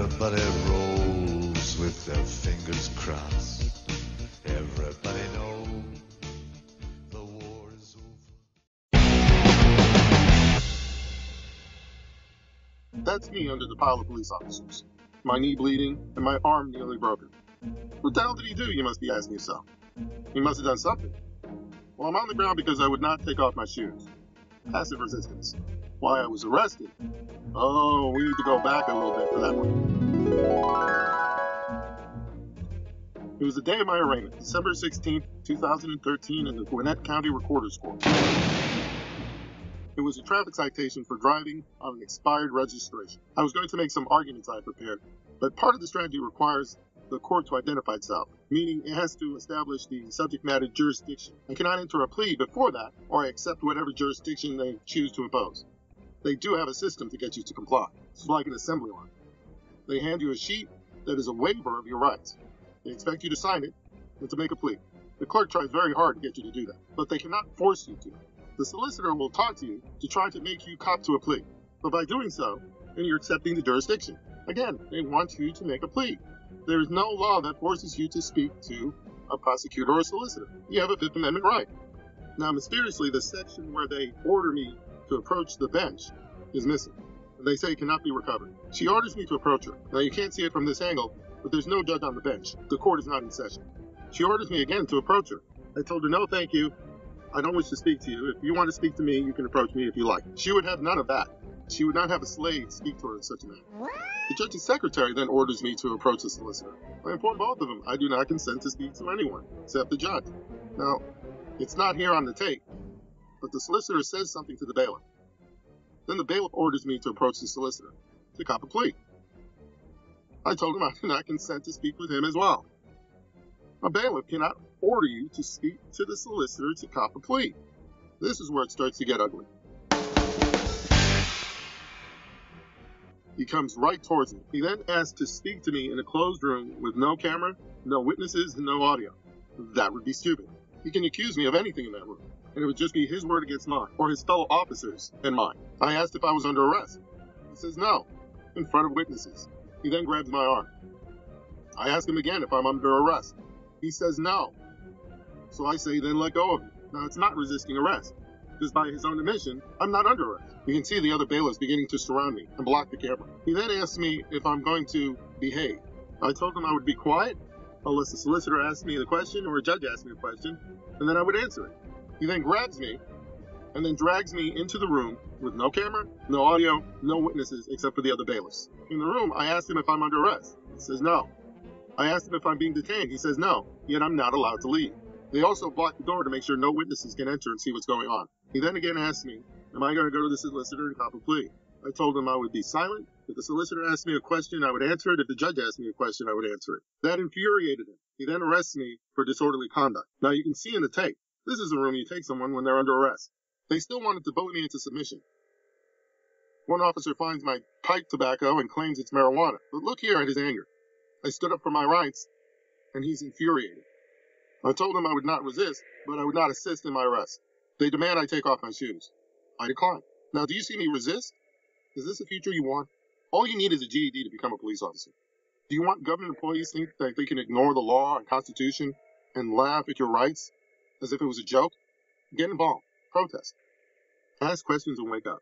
Everybody rolls with their fingers crossed. Everybody knows the war is over. That's me under the pile of police officers. My knee bleeding and my arm nearly broken. What the hell did he do, you must be asking yourself? He must have done something. Well, I'm on the ground because I would not take off my shoes. Passive resistance. Why I was arrested? Oh, we need to go back a little bit for that one. It was the day of my arraignment, December 16th, 2013, in the Gwinnett County Recorders Court. It was a traffic citation for driving on an expired registration. I was going to make some arguments I had prepared, but part of the strategy requires the court to identify itself, meaning it has to establish the subject matter jurisdiction. I cannot enter a plea before that, or I accept whatever jurisdiction they choose to impose. They do have a system to get you to comply. It's like an assembly line. They hand you a sheet that is a waiver of your rights. They expect you to sign it and to make a plea. The clerk tries very hard to get you to do that, but they cannot force you to. The solicitor will talk to you to try to make you cop to a plea, but by doing so, then you're accepting the jurisdiction. Again, they want you to make a plea. There is no law that forces you to speak to a prosecutor or a solicitor. You have a Fifth Amendment right. Now, mysteriously, the section where they order me to approach the bench is missing. They say it cannot be recovered. She orders me to approach her. Now, you can't see it from this angle, but there's no judge on the bench. The court is not in session. She orders me again to approach her. I told her, no, thank you. I don't wish to speak to you. If you want to speak to me, you can approach me if you like. She would have none of that. She would not have a slave speak to her in such a manner. The judge's secretary then orders me to approach the solicitor. I inform both of them I do not consent to speak to anyone except the judge. Now, it's not here on the tape, but the solicitor says something to the bailiff. Then the bailiff orders me to approach the solicitor to cop a plea. I told him I do not consent to speak with him as well. A bailiff cannot order you to speak to the solicitor to cop a plea. This is where it starts to get ugly. He comes right towards me. He then asks to speak to me in a closed room with no camera, no witnesses, and no audio. That would be stupid. He can accuse me of anything in that room, and it would just be his word against mine, or his fellow officers and mine. I asked if I was under arrest. He says no, in front of witnesses. He then grabs my arm. I ask him again if I'm under arrest. He says no. So I say, then let go of me. Now, it's not resisting arrest, because by his own admission, I'm not under arrest. You can see the other bailiffs beginning to surround me and block the camera. He then asks me if I'm going to behave. I told him I would be quiet unless the solicitor asked me the question or a judge asked me a question, and then I would answer it. He then grabs me and then drags me into the room with no camera, no audio, no witnesses except for the other bailiffs. In the room, I asked him if I'm under arrest. He says no. I asked him if I'm being detained. He says no, yet I'm not allowed to leave. They also block the door to make sure no witnesses can enter and see what's going on. He then again asked me, am I going to go to the solicitor and cop a plea? I told him I would be silent. If the solicitor asked me a question, I would answer it. If the judge asked me a question, I would answer it. That infuriated him. He then arrests me for disorderly conduct. Now you can see in the tape, this is a room you take someone when they're under arrest. They still wanted to bully me into submission. One officer finds my pipe tobacco and claims it's marijuana. But look here at his anger. I stood up for my rights, and he's infuriated. I told him I would not resist, but I would not assist in my arrest. They demand I take off my shoes. I decline. Now, do you see me resist? Is this the future you want? All you need is a GED to become a police officer. Do you want government employees to think that they can ignore the law and Constitution and laugh at your rights as if it was a joke? Get involved. Protest. Ask questions and wake up.